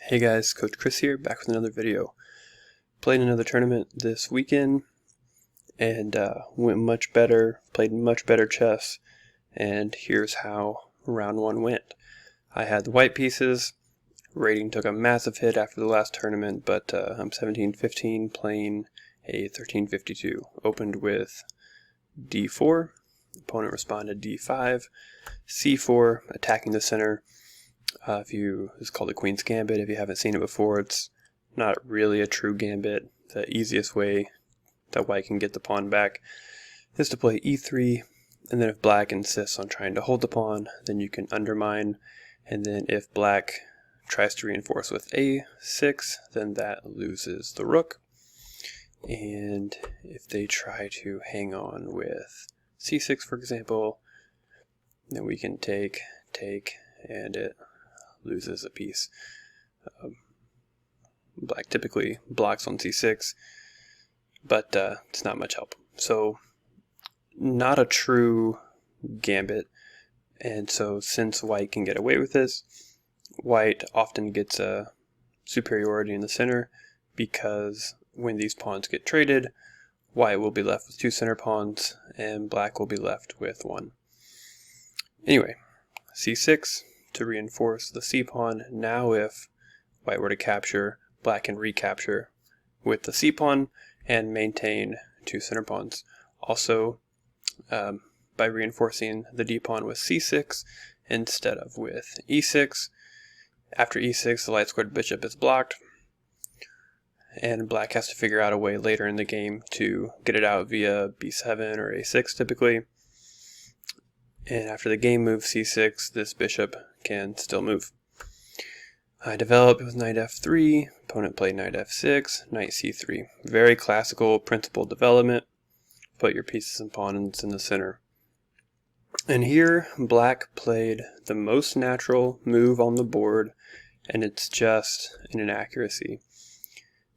Hey guys, Coach Chris here, back with another video. Played another tournament this weekend and went much better, played much better chess, and here's how round one went. I had the white pieces, rating took a massive hit after the last tournament, but I'm 17-15 playing a 13-52. Opened with d4, opponent responded d5, c4, attacking the center. It's called the Queen's Gambit. If you haven't seen it before, it's not really a true gambit. The easiest way that white can get the pawn back is to play e3, and then if black insists on trying to hold the pawn, then you can undermine, and then if black tries to reinforce with a6, then that loses the rook. And if they try to hang on with c6, for example, then we can take, and it loses a piece. Black typically blocks on c6, but it's not much help. So not a true gambit, and so since white can get away with this, white often gets a superiority in the center, because when these pawns get traded, white will be left with two center pawns and black will be left with one. Anyway, c6 to reinforce the c-pawn. Now if white were to capture, black can recapture with the c-pawn and maintain two center pawns. Also, by reinforcing the d-pawn with c6 instead of with e6, after e6 the light squared bishop is blocked, and black has to figure out a way later in the game to get it out via b7 or a6 typically. And after the game moves c6, this bishop can still move. I developed with knight f3, opponent played knight f6, knight c3. Very classical principal development. Put your pieces and pawns in the center. And here, black played the most natural move on the board, and it's just an inaccuracy.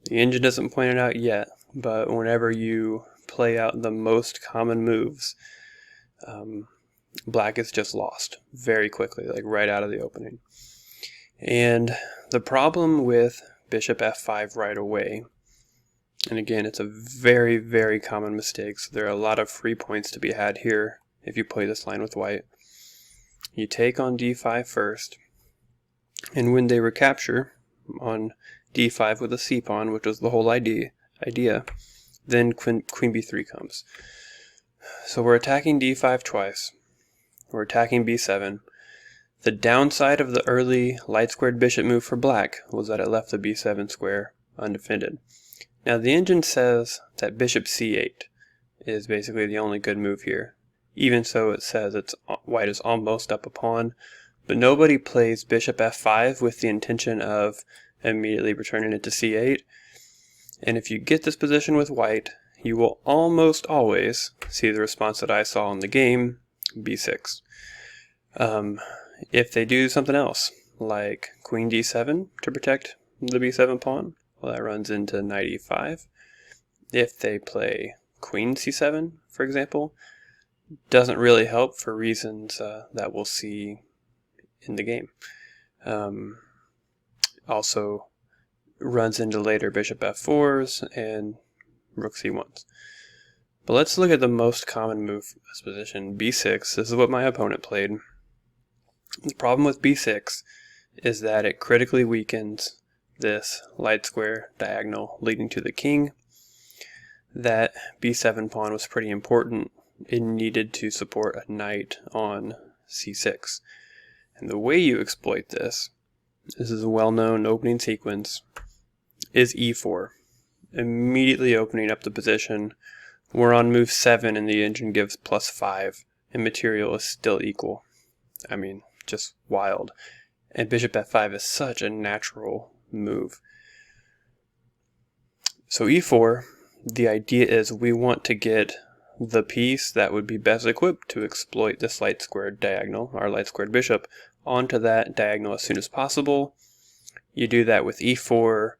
The engine doesn't point it out yet, but whenever you play out the most common moves, black is just lost very quickly, like right out of the opening. And the problem with bishop f5 right away, and again it's a very, very common mistake, so there are a lot of free points to be had here if you play this line with white. You take on d5 first, and when they recapture on d5 with a c-pawn, which was the whole idea, then queen b3 comes. So we're attacking d5 twice. We're attacking b7. The downside of the early light squared bishop move for black was that it left the b7 square undefended. Now the engine says that bishop c8 is basically the only good move here. Even so, it says white is almost up a pawn, but nobody plays bishop f5 with the intention of immediately returning it to c8. And if you get this position with white, you will almost always see the response that I saw in the game, b6. If they do something else, like queen d7 to protect the b7 pawn, well, that runs into knight e5. If they play queen c7, for example, doesn't really help for reasons that we'll see in the game. Also runs into later bishop f4s and rook c1s. But let's look at the most common move for this position, b6. This is what my opponent played. The problem with b6 is that it critically weakens this light square diagonal leading to the king. That b7 pawn was pretty important. It needed to support a knight on c6. And the way you exploit this is a well-known opening sequence, is e4. Immediately opening up the position. We're on move 7 and the engine gives +5, and material is still equal. I mean, just wild. And bishop f5 is such a natural move. So e4, the idea is we want to get the piece that would be best equipped to exploit this light squared diagonal, our light squared bishop, onto that diagonal as soon as possible. You do that with e4,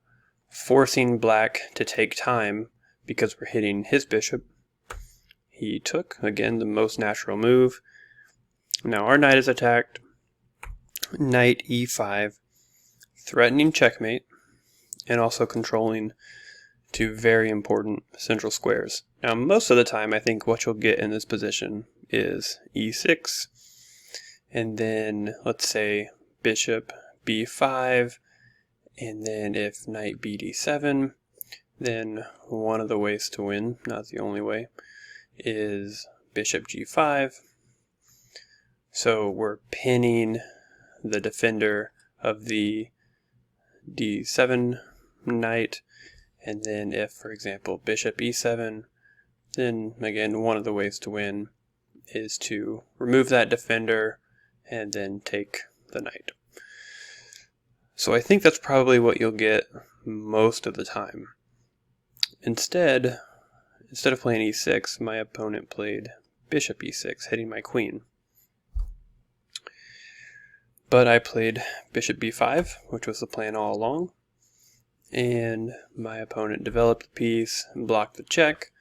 forcing black to take time because we're hitting his bishop. He took, again, the most natural move. Now our knight is attacked. Knight e5, threatening checkmate, and also controlling two very important central squares. Now, most of the time, I think what you'll get in this position is e6, and then let's say bishop b5, and then if knight bd7, then one of the ways to win, not the only way, is bishop g5. So we're pinning the defender of the d7 knight, and then if, for example, bishop e7, then again, one of the ways to win is to remove that defender and then take the knight. So I think that's probably what you'll get most of the time. Instead of playing e6, my opponent played bishop e6, hitting my queen. But I played bishop b5, which was the plan all along, and my opponent developed the piece and blocked the check.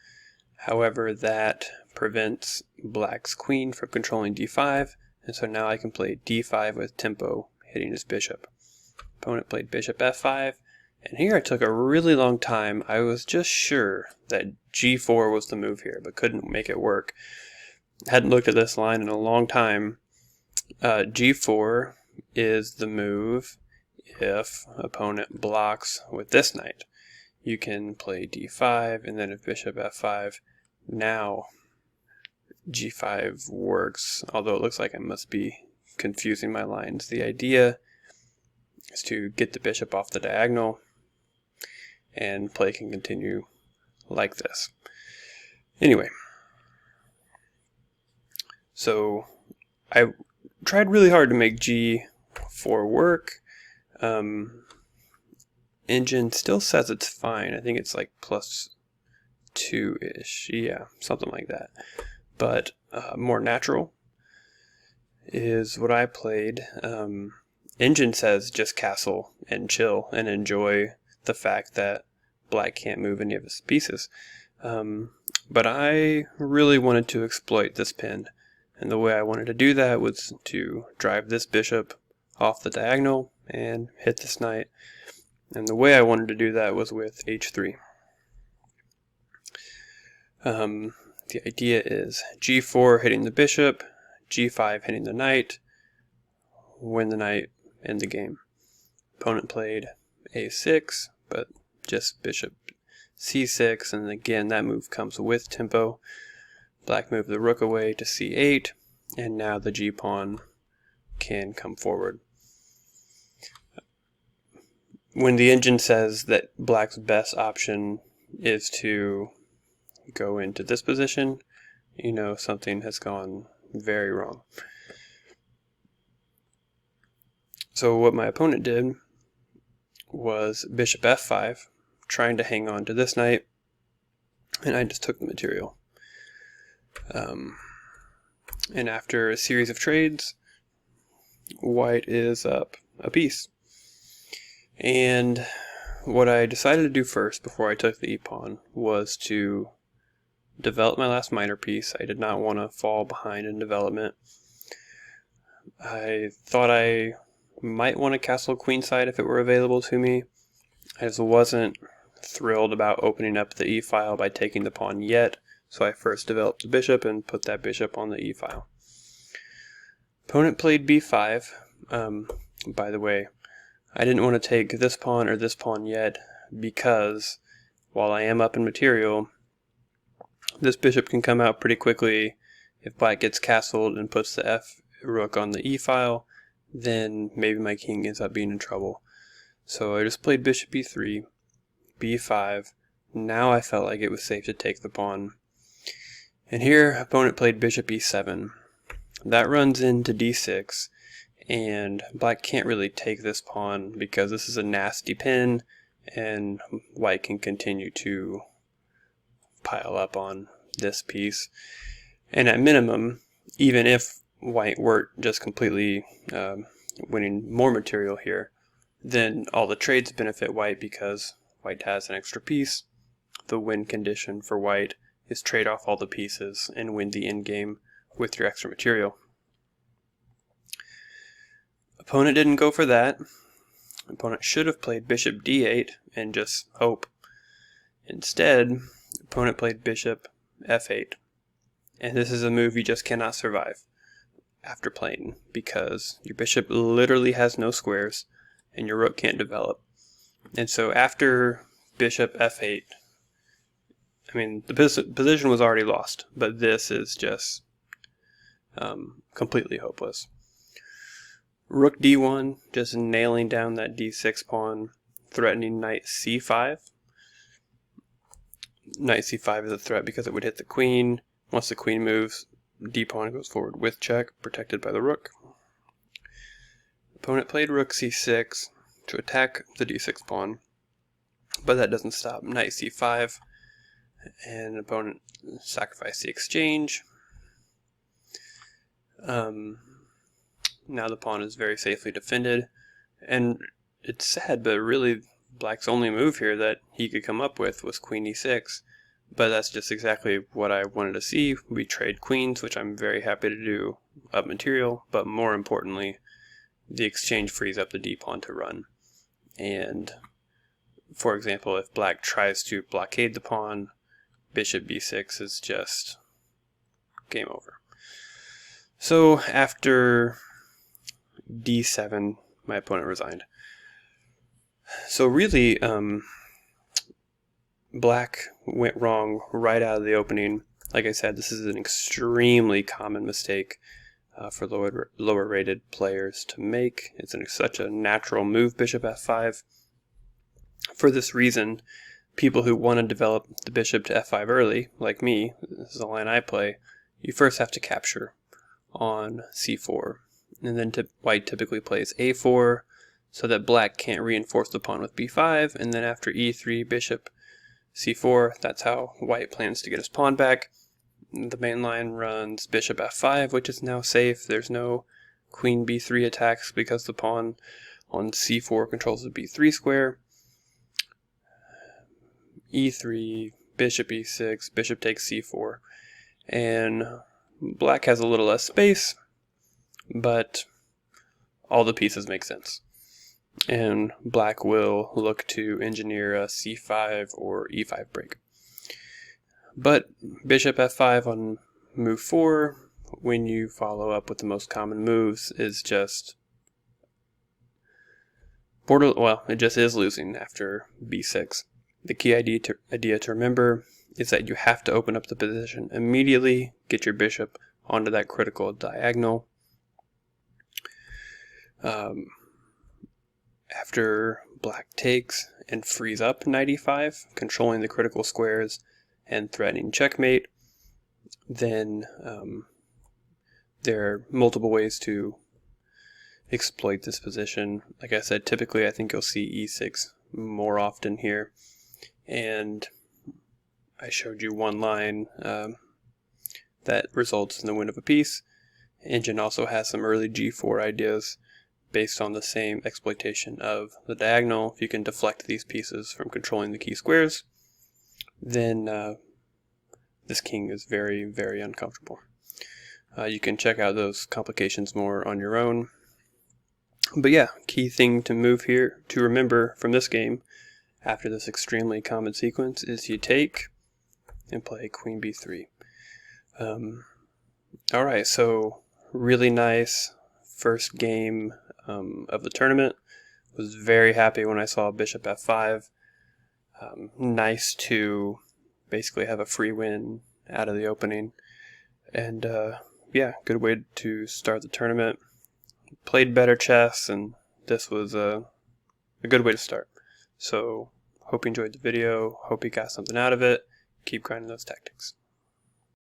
However, that prevents black's queen from controlling d5, and so now I can play d5 with tempo, hitting his bishop. Opponent played bishop f5, and here I took a really long time. I was just sure that g4 was the move here, but couldn't make it work. Hadn't looked at this line in a long time. G4 is the move if opponent blocks with this knight. You can play d5, and then if bishop f5, now g5 works, although it looks like I must be confusing my lines. The idea is to get the bishop off the diagonal, and play can continue like this. Anyway, so I tried really hard to make g4 work. Engine still says it's fine. I think it's like +2-ish. Yeah, something like that. But more natural is what I played. Engine says just castle and chill and enjoy the fact that black can't move any of his pieces. But I really wanted to exploit this pin. And the way I wanted to do that was to drive this bishop off the diagonal and hit this knight. And the way I wanted to do that was with h3. The idea is g4 hitting the bishop, g5 hitting the knight, win the knight, end the game. Opponent played a6, but just bishop c6, and again that move comes with tempo. Black moved the rook away to c8, and now the g-pawn can come forward. When the engine says that black's best option is to go into this position, you know something has gone very wrong. So what my opponent did was bishop f5, trying to hang on to this knight, and I just took the material. And after a series of trades, white is up a piece. And what I decided to do first before I took the e-pawn was to develop my last minor piece. I did not want to fall behind in development. I thought I might want to castle queenside if it were available to me. I just wasn't thrilled about opening up the e-file by taking the pawn yet, so I first developed the bishop and put that bishop on the e-file. Opponent played b5. By the way, I didn't want to take this pawn or this pawn yet because while I am up in material, this bishop can come out pretty quickly. If black gets castled and puts the f rook on the e-file, then maybe my king ends up being in trouble. So I just played bishop e3, b5. Now I felt like it was safe to take the pawn. And here, opponent played bishop e7. That runs into d6, and black can't really take this pawn because this is a nasty pin, and white can continue to pile up on this piece. And at minimum, even if white were just completely winning more material here, then all the trades benefit white because white has an extra piece. The win condition for white is trade off all the pieces and win the endgame with your extra material. Opponent didn't go for that. Opponent should have played bishop d8 and just hope. Instead, opponent played bishop f8. And this is a move you just cannot survive after playing, because your bishop literally has no squares and your rook can't develop. And so after bishop f8, I mean, the position was already lost, but this is just completely hopeless. Rook d1, just nailing down that d6 pawn, threatening knight c5. Knight c5 is a threat because it would hit the queen. Once the queen moves, d-pawn goes forward with check, protected by the rook. Opponent played rook c6 to attack the d6 pawn, but that doesn't stop knight c5, and opponent sacrificed the exchange. Now the pawn is very safely defended, and it's sad, but really Black's only move here that he could come up with was queen e6, but that's just exactly what I wanted to see. We trade queens, which I'm very happy to do, up material, but more importantly, the exchange frees up the d-pawn to run. And for example, if Black tries to blockade the pawn, bishop b6 is just game over. So after d7, my opponent resigned. So really, Black went wrong right out of the opening. Like I said, this is an extremely common mistake for lower rated players to make. It's such a natural move, bishop f5. For this reason, people who want to develop the bishop to f5 early, like me, this is the line I play, you first have to capture on c4. And then white typically plays a4 so that Black can't reinforce the pawn with b5, and then after e3, bishop c4, that's how white plans to get his pawn back. The main line runs bishop f5, which is now safe. There's no queen b3 attacks because the pawn on c4 controls the b3 square. e3, bishop e6, bishop takes c4, and Black has a little less space, but all the pieces make sense. And Black will look to engineer a c5 or e5 break. But bishop f5 on move 4, when you follow up with the most common moves, is just it just is losing after b6. The key idea to remember is that you have to open up the position immediately, get your bishop onto that critical diagonal. After Black takes and frees up knight e5, controlling the critical squares and threatening checkmate, then there are multiple ways to exploit this position. Like I said, typically I think you'll see e6 more often here, and I showed you one line that results in the win of a piece. Engine also has some early g4 ideas based on the same exploitation of the diagonal. If you can deflect these pieces from controlling the key squares, then this king is very, very uncomfortable. You can check out those complications more on your own. But yeah, key thing to remember from this game after this extremely common sequence is you take and play queen b3. Alright, so really nice first game of the tournament. Was very happy when I saw bishop f5. Nice to basically have a free win out of the opening. And yeah, good way to start the tournament. Played better chess, and this was a good way to start. So hope you enjoyed the video, hope you got something out of it. Keep grinding those tactics.